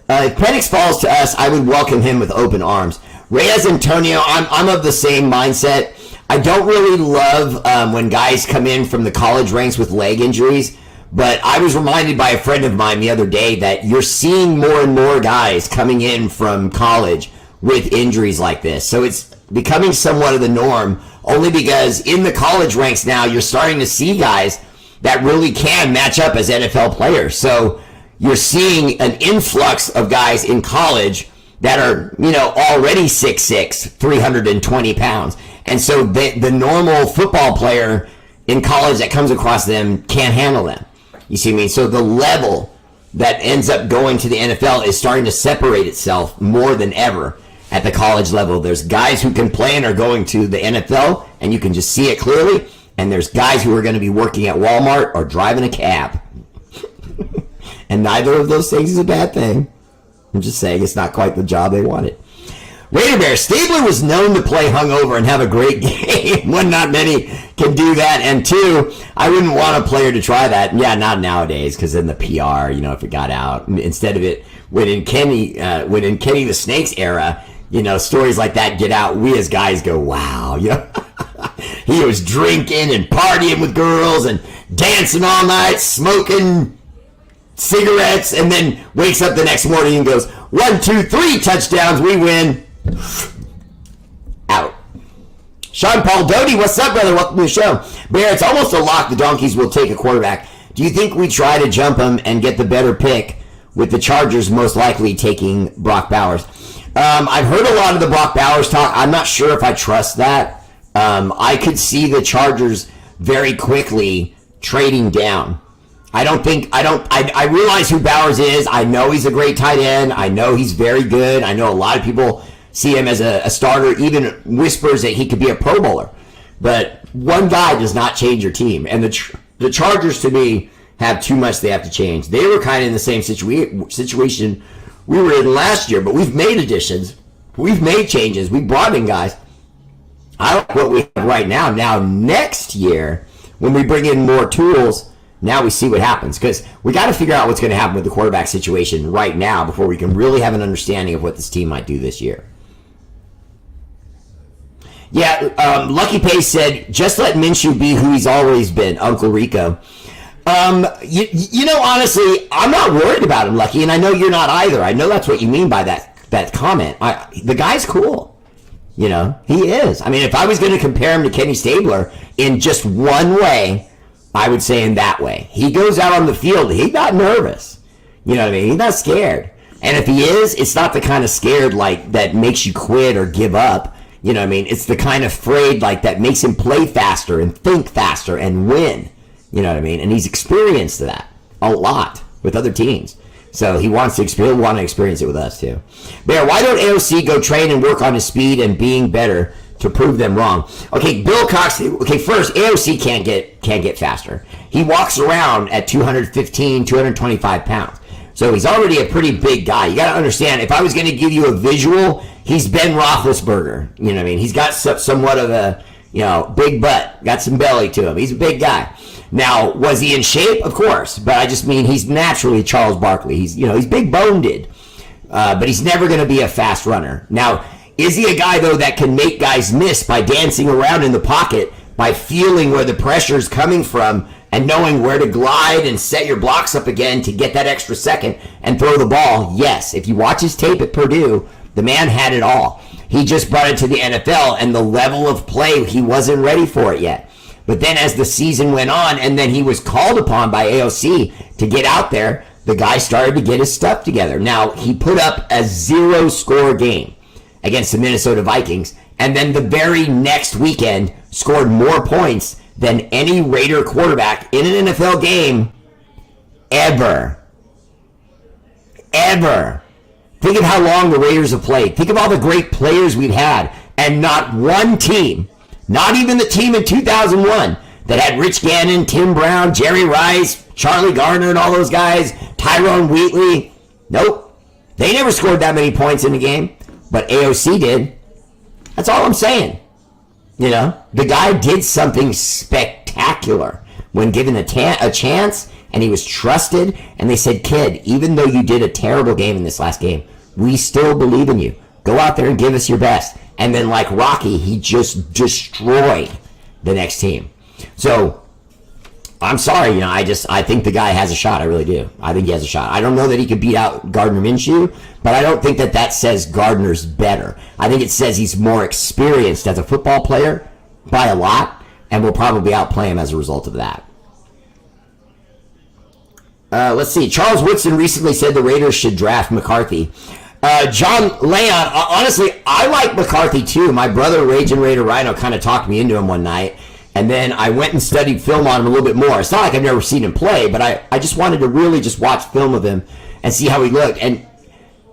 If Penix falls to us, I would welcome him with open arms. Reyes Antonio, I'm of the same mindset. I don't really love when guys come in from the college ranks with leg injuries, but I was reminded by a friend of mine the other day that you're seeing more and more guys coming in from college with injuries like this. So it's becoming somewhat of the norm, only because in the college ranks now, you're starting to see guys that really can match up as NFL players. So you're seeing an influx of guys in college that are, already 6'6", 320 pounds. And so the normal football player in college that comes across them can't handle them. You see what I mean? So the level that ends up going to the NFL is starting to separate itself more than ever at the college level. There's guys who can play and are going to the NFL, and you can just see it clearly. And there's guys who are going to be working at Walmart or driving a cab. And neither of those things is a bad thing. I'm just saying it's not quite the job they wanted. Raider Bear, Stabler was known to play hungover and have a great game. One, not many can do that. And two, I wouldn't want a player to try that. Yeah, not nowadays, because then the PR, if it got out. Instead of it, when in Kenny the Snakes era, stories like that get out, we as guys go, wow. He was drinking and partying with girls and dancing all night, smoking cigarettes, and then wakes up the next morning and goes, 1, 2, 3 touchdowns, we win. Sean Paul Doty, what's up, brother? Welcome to the show. Bear, it's almost a lock the Donkeys will take a quarterback. Do you think we try to jump him and get the better pick with the Chargers most likely taking Brock Bowers? I've heard a lot of the Brock Bowers talk. I'm not sure if I trust that. I could see the Chargers very quickly trading down. I realize who Bowers is. I know he's a great tight end. I know he's very good. I know a lot of people see him as a starter, even whispers that he could be a Pro Bowler. But one guy does not change your team. And the Chargers, to me, have too much they have to change. They were kind of in the same situation we were in last year, but we've made additions. We've made changes. We brought in guys. I like what we have right now. Now, next year, when we bring in more tools, now we see what happens. Because we got to figure out what's going to happen with the quarterback situation right now before we can really have an understanding of what this team might do this year. Yeah, Lucky Pace said, just let Minshew be who he's always been, Uncle Rico. You know, honestly, I'm not worried about him, Lucky, and I know you're not either. I know that's what you mean by that comment. The guy's cool. You know, he is. I mean, if I was going to compare him to Kenny Stabler in just one way, I would say in that way. He goes out on the field, he's not nervous. You know what I mean? He's not scared. And if he is, it's not the kind of scared like that makes you quit or give up. You know what I mean? It's the kind of afraid like that makes him play faster and think faster and win. You know what I mean? And he's experienced that a lot with other teams. So he wants to experience it with us too. Bear, why don't AOC go train and work on his speed and being better to prove them wrong? Okay, Bill Cox. Okay, first, AOC can't get faster. He walks around at 215, 225 pounds. So he's already a pretty big guy. You got to understand, if I was going to give you a visual, he's Ben Roethlisberger. You know what I mean? He's got somewhat of a, big butt, got some belly to him. He's a big guy. Now, was he in shape? Of course. But I just mean he's naturally Charles Barkley. He's big-boned. But he's never going to be a fast runner. Now, is he a guy, though, that can make guys miss by dancing around in the pocket, by feeling where the pressure's coming from, and knowing where to glide and set your blocks up again to get that extra second and throw the ball? Yes. If you watch his tape at Purdue, the man had it all. He just brought it to the NFL, and the level of play, he wasn't ready for it yet. But then as the season went on, and then he was called upon by AOC to get out there, the guy started to get his stuff together. Now, he put up a 0-score game against the Minnesota Vikings, and then the very next weekend scored more points than any Raider quarterback in an NFL game ever. Ever. Think of how long the Raiders have played. Think of all the great players we've had, and not one team, not even the team in 2001 that had Rich Gannon, Tim Brown, Jerry Rice, Charlie Garner, and all those guys, Tyrone Wheatley. Nope. They never scored that many points in a game, but AOC did. That's all I'm saying. The guy did something spectacular when given a chance, and he was trusted, and they said, kid, even though you did a terrible game in this last game, we still believe in you. Go out there and give us your best. And then like Rocky, he just destroyed the next team. So, I'm sorry, I think the guy has a shot. I really do. I think he has a shot. I don't know that he could beat out Gardner Minshew, but I don't think that says Gardner's better. I think it says he's more experienced as a football player by a lot, and will probably outplay him as a result of that. Let's see. Charles Woodson recently said the Raiders should draft McCarthy. John Leon, honestly, I like McCarthy too. My brother, Raging Raider Rhino, kind of talked me into him one night. And then I went and studied film on him a little bit more. It's not like I've never seen him play, but I just wanted to really just watch film of him and see how he looked. And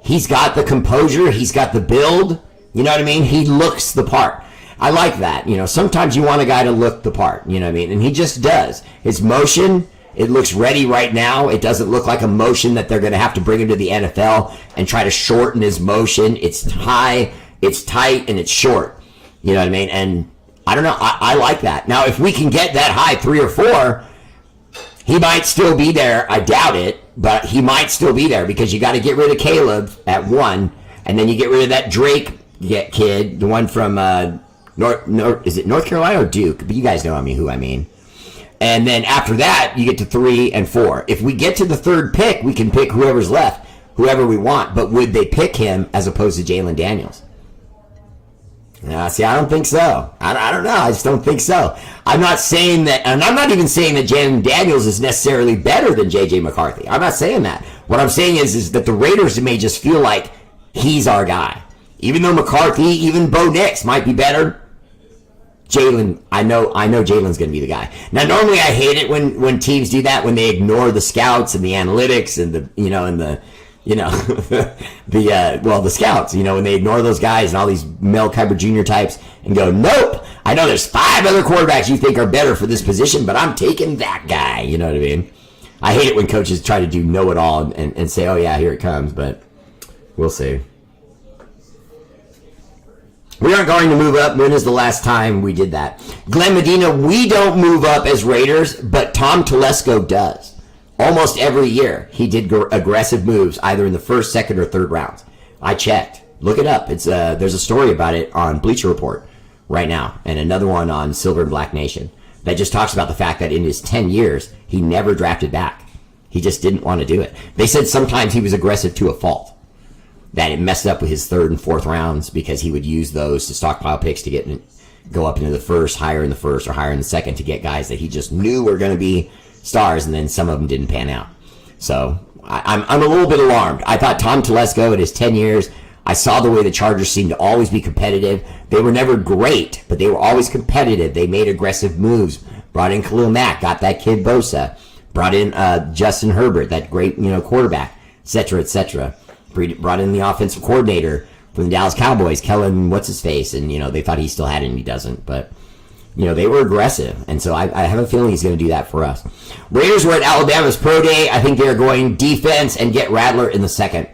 he's got the composure. He's got the build. You know what I mean? He looks the part. I like that. Sometimes you want a guy to look the part. You know what I mean? And he just does. His motion, it looks ready right now. It doesn't look like a motion that they're going to have to bring him to the NFL and try to shorten his motion. It's high, it's tight, and it's short. You know what I mean? And I don't know. I like that. Now, if we can get that high 3 or 4, he might still be there. I doubt it, but he might still be there because you got to get rid of Caleb at 1, and then you get rid of that Drake kid, the one from is it North Carolina or Duke? But you guys know who I mean. And then after that, you get to 3 and 4. If we get to the 3rd pick, we can pick whoever's left, whoever we want. But would they pick him as opposed to Jalen Daniels? See, I don't think so. I don't know. I just don't think so. I'm not saying that, and I'm not even saying that Jaden Daniels is necessarily better than J.J. McCarthy. I'm not saying that. What I'm saying is that the Raiders may just feel like he's our guy. Even though McCarthy, even Bo Nix might be better, Jalen, I know Jalen's going to be the guy. Now, normally I hate it when teams do that, when they ignore the scouts and the analytics and the the scouts, when they ignore those guys and all these Mel Kiper Jr. types and go, nope, I know there's 5 other quarterbacks you think are better for this position, but I'm taking that guy. You know what I mean? I hate it when coaches try to do know-it-all and say, oh yeah, here it comes, but we'll see. We aren't going to move up. When is the last time we did that? Glenn Medina, we don't move up as Raiders, but Tom Telesco does. Almost every year, he did aggressive moves, either in the first, second, or third rounds. I checked. Look it up. It's there's a story about it on Bleacher Report right now, and another one on Silver and Black Nation that just talks about the fact that in his 10 years, he never drafted back. He just didn't want to do it. They said sometimes he was aggressive to a fault, that it messed up with his third and fourth rounds because he would use those to stockpile picks to go up into the first, higher in the first, or higher in the second to get guys that he just knew were going to be stars, and then some of them didn't pan out. So I'm a little bit alarmed. I thought Tom Telesco in his 10 years, I saw the way the Chargers seemed to always be competitive. They were never great, but they were always competitive. They made aggressive moves. Brought in Khalil Mack, got that kid Bosa. Brought in Justin Herbert, that great quarterback, et cetera, et cetera. Brought in the offensive coordinator from the Dallas Cowboys, Kellen what's-his-face, and, they thought he still had it and he doesn't, but, they were aggressive, and so I have a feeling he's going to do that for us. Raiders were at Alabama's Pro Day. I think they're going defense and get Rattler in the second.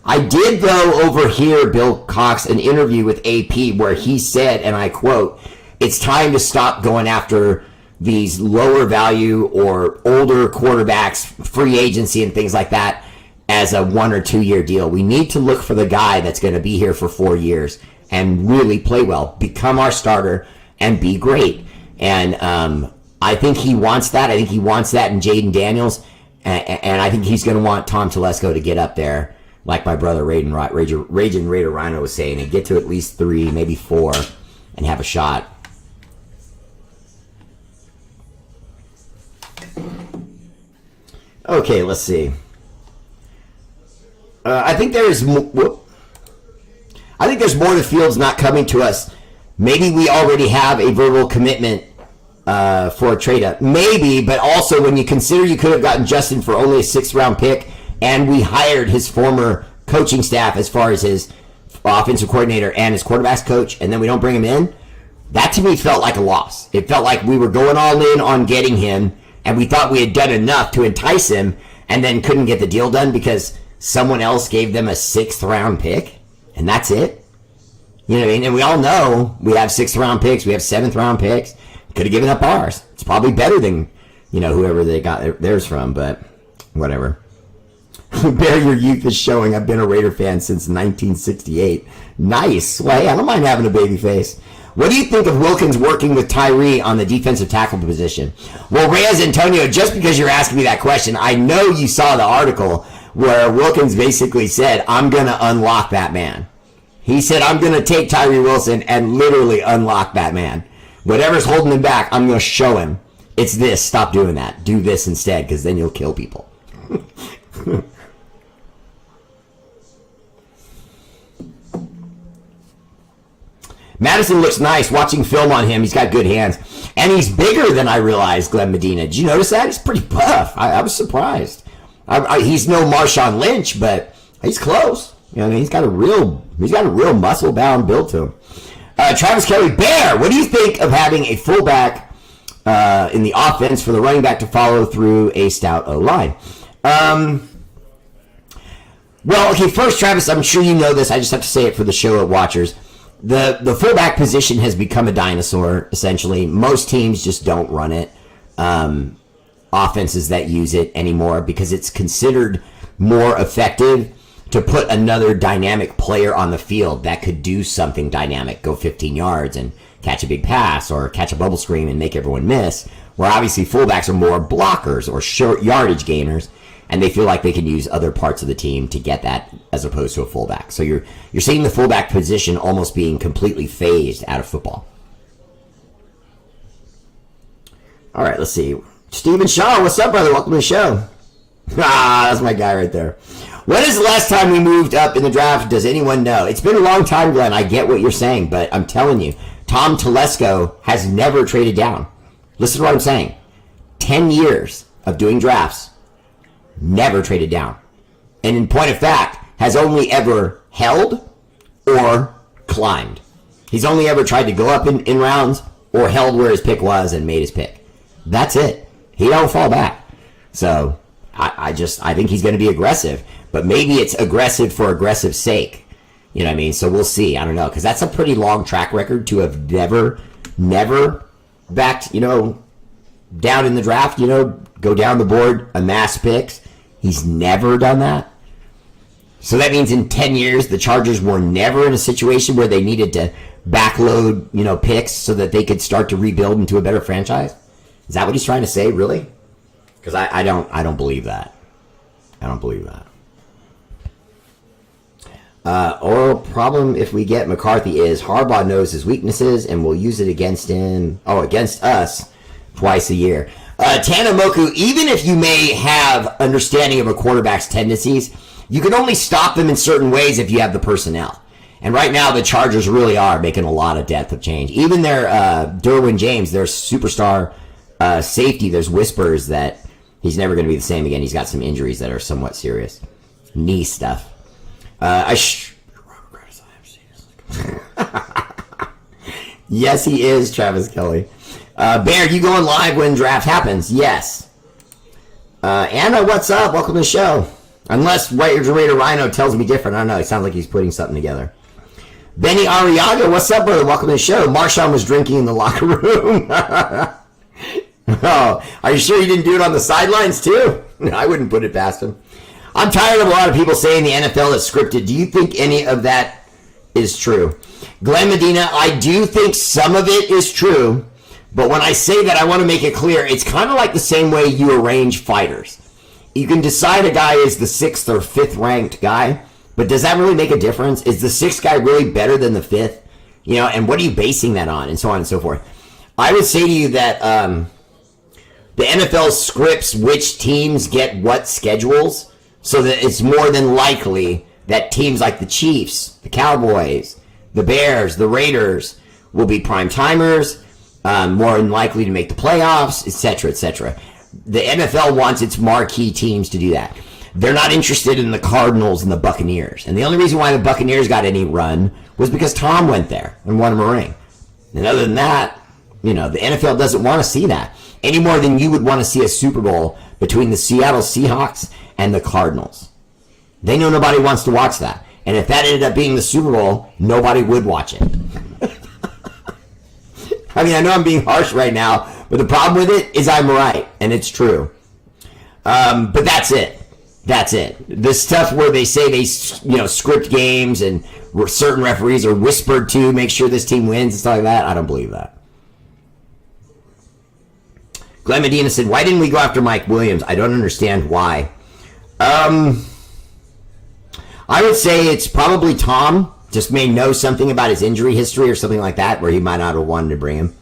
I did, though, overhear Bill Cox an interview with AP where he said, and I quote, it's time to stop going after these lower value or older quarterbacks, free agency and things like that as a 1 or 2 year deal. We need to look for the guy that's going to be here for 4 years and really play well, become our starter, and be great. And I think he wants that. I think he wants that in Jaden Daniels. And I think he's going to want Tom Telesco to get up there, like my brother Raging Raider Rhino was saying, and get to at least 3, maybe 4, and have a shot. Okay, let's see. I think there's more to Fields not coming to us. Maybe we already have a verbal commitment for a trade-up. Maybe, but also when you consider you could have gotten Justin for only a 6th-round pick, and we hired his former coaching staff as far as his offensive coordinator and his quarterbacks coach, and then we don't bring him in, that to me felt like a loss. It felt like we were going all in on getting him, and we thought we had done enough to entice him, and then couldn't get the deal done because someone else gave them a 6th-round pick, and that's it. You know what I mean? And we all know we have 6th-round picks, we have 7th-round picks. Could have given up ours. It's probably better than, whoever they got theirs from, but whatever. Bear, your youth is showing. I've been a Raider fan since 1968. Nice. Well, hey, I don't mind having a baby face. What do you think of Wilkins working with Tyree on the defensive tackle position? Well, Reyes Antonio, just because you're asking me that question, I know you saw the article where Wilkins basically said, I'm going to unlock that man. He said, I'm going to take Tyree Wilson and literally unlock that man. Whatever's holding him back, I'm going to show him. It's this. Stop doing that. Do this instead, because then you'll kill people. Madison looks nice. Watching film on him, he's got good hands. And he's bigger than I realized, Glenn Medina. Did you notice that? He's pretty buff. I was surprised. He's no Marshawn Lynch, but he's close. He's got a real muscle-bound build to him. Travis Kelly, Bear, what do you think of having a fullback in the offense for the running back to follow through a stout O-line? Well, okay, first, Travis, I'm sure you know this. I just have to say it for the show watchers. The fullback position has become a dinosaur, essentially. Most teams just don't run it. Offenses that use it anymore because it's considered more effective to put another dynamic player on the field that could do something dynamic, go 15 yards and catch a big pass or catch a bubble screen and make everyone miss, where obviously fullbacks are more blockers or short yardage gainers. and they feel like they can use other parts of the team to get that as opposed to a fullback. So you're seeing the fullback position almost being completely phased out of football. All right, let's see. Steven Shaw, what's up, brother? Welcome to the show. That's my guy right there. When is the last time we moved up in the draft? Does anyone know? It's been a long time, Glenn. I get what you're saying, but I'm telling you, Tom Telesco has never traded down. Listen to what I'm saying. 10 years of doing drafts, never traded down. And in point of fact, has only ever held or climbed. He's only ever tried to go up in rounds or held where his pick was and made his pick. That's it. He don't fall back. So I think he's going to be aggressive, but maybe it's aggressive for aggressive sake. You know what I mean? So we'll see. I don't know, because that's a pretty long track record to have never backed, down in the draft, go down the board, amass picks. He's never done that. So that means in 10 years, the Chargers were never in a situation where they needed to backload, picks so that they could start to rebuild into a better franchise. Is that what he's trying to say, really? Because I don't believe that. I don't believe that. Oral problem if we get McCarthy is Harbaugh knows his weaknesses and will use it against us twice a year. Tanamoku, even if you may have understanding of a quarterback's tendencies, you can only stop them in certain ways if you have the personnel. And right now, the Chargers really are making a lot of depth of change. Even their Derwin James, their superstar safety, there's whispers that he's never going to be the same again. He's got some injuries that are somewhat serious. Knee stuff. Yes, he is, Travis Kelly. Bear, you going live when draft happens? Yes. Anna, what's up? Welcome to the show. Unless R8RBEAR Rhino tells me different. I don't know. It sounds like he's putting something together. Benny Arriaga, what's up, brother? Welcome to the show. Marshawn was drinking in the locker room. Oh, are you sure you didn't do it on the sidelines too? I wouldn't put it past him. I'm tired of a lot of people saying the NFL is scripted. Do you think any of that is true? Glenn Medina, I do think some of it is true, but when I say that, I want to make it clear. It's kind of like the same way you arrange fighters. You can decide a guy is the 6th or 5th ranked guy, but does that really make a difference? Is the 6th guy really better than the 5th? And what are you basing that on, and so on and so forth? I would say to you that the NFL scripts which teams get what schedules, so that it's more than likely that teams like the Chiefs, the Cowboys, the Bears, the Raiders will be prime timers, more than likely to make the playoffs, etc., etc. The NFL wants its marquee teams to do that. They're not interested in the Cardinals and the Buccaneers. And the only reason why the Buccaneers got any run was because Tom went there and won him a ring. And other than that, the NFL doesn't want to see that any more than you would want to see a Super Bowl between the Seattle Seahawks and the Cardinals. They know nobody wants to watch that. And if that ended up being the Super Bowl, nobody would watch it. I mean, I know I'm being harsh right now, but the problem with it is I'm right, and it's true. But that's it. That's it. The stuff where they say they, script games and certain referees are whispered to make sure this team wins and stuff like that, I don't believe that. Glenn Medina said, why didn't we go after Mike Williams? I don't understand why. I would say it's probably Tom just may know something about his injury history or something like that where he might not have wanted to bring him.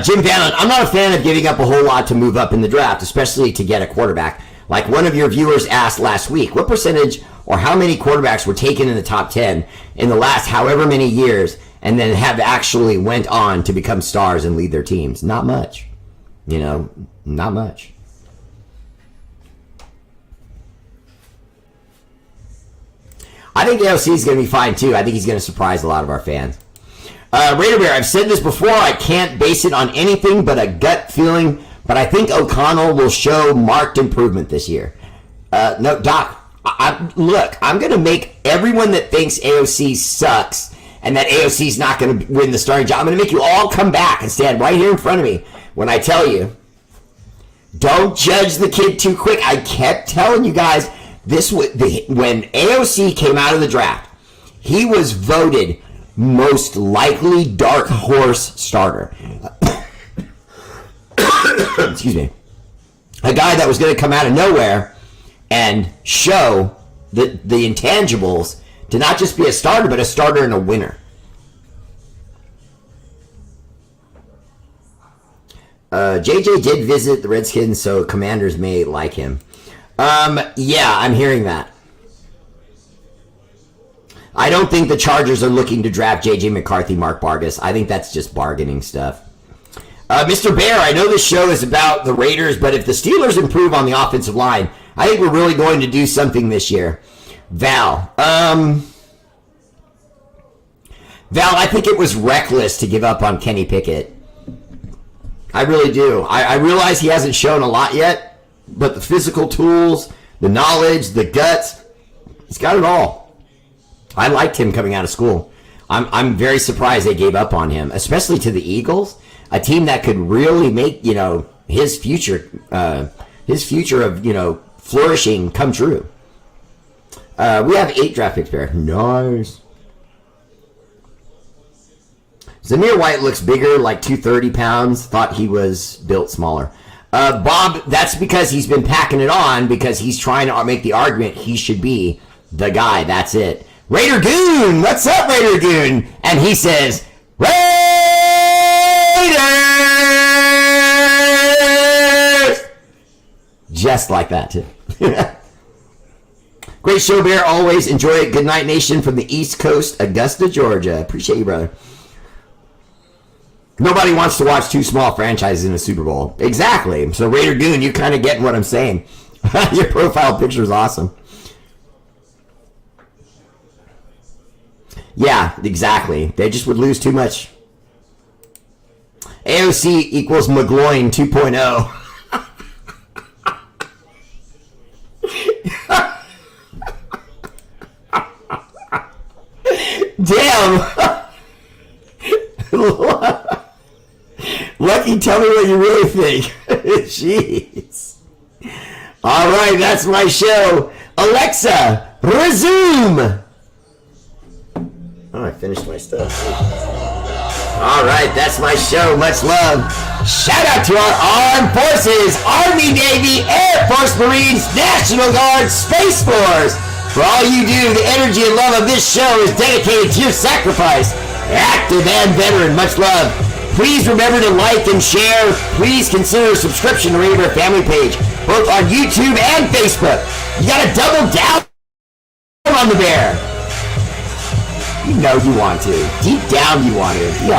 Jim Fallon, I'm not a fan of giving up a whole lot to move up in the draft, especially to get a quarterback. Like one of your viewers asked last week, what percentage or how many quarterbacks were taken in the top 10 in the last however many years and then have actually went on to become stars and lead their teams? Not much. Not much. I think AOC is going to be fine too. I think he's going to surprise a lot of our fans. R8RBEAR, I've said this before. I can't base it on anything but a gut feeling, but I think O'Connell will show marked improvement this year. No, Doc, look, I'm going to make everyone that thinks AOC sucks and that AOC is not going to win the starting job, I'm going to make you all come back and stand right here in front of me when I tell you, don't judge the kid too quick. I kept telling you guys, when AOC came out of the draft, he was voted most likely dark horse starter. Excuse me. A guy that was going to come out of nowhere and show the intangibles to not just be a starter, but a starter and a winner. JJ did visit the Redskins, so Commanders may like him. Yeah, I'm hearing that. I don't think the Chargers are looking to draft JJ McCarthy, Mark Vargas. I think that's just bargaining stuff. Mr. Bear, I know this show is about the Raiders, but if the Steelers improve on the offensive line, I think we're really going to do something this year. Val, I think it was reckless to give up on Kenny Pickett. I really do. I realize he hasn't shown a lot yet, but the physical tools, the knowledge, the guts, he's got it all. I liked him coming out of school. I'm very surprised they gave up on him, especially to the Eagles, a team that could really make, his future of, flourishing come true. We have 8 draft picks there. Nice. Zamir White looks bigger, like 230 pounds. Thought he was built smaller. Bob, that's because he's been packing it on because he's trying to make the argument he should be the guy. That's it. Raider Goon, what's up, Raider Goon? And he says, Raiders! Just like that, too. Great show, Bear. Always enjoy it. Good night, nation, from the East Coast, Augusta, Georgia. Appreciate you, brother. Nobody wants to watch 2 small franchises in a Super Bowl. Exactly. So, Raider Goon, you kind of get what I'm saying. Your profile picture is awesome. Yeah, exactly. They just would lose too much. AOC equals McGloin 2.0. Damn. Lucky, tell me what you really think. Jeez. All right, that's my show. Alexa, resume. Oh, I finished my stuff. All right, that's my show. Much love. Shout out to our armed forces, Army, Navy, Air Force, Marines, National Guard, Space Force. For all you do, the energy and love of this show is dedicated to your sacrifice. Active and veteran, much love. Please remember to like and share. Please consider subscription to Raider Family page, both on YouTube and Facebook. You gotta double down on the bear. You know you want to. Deep down you want to.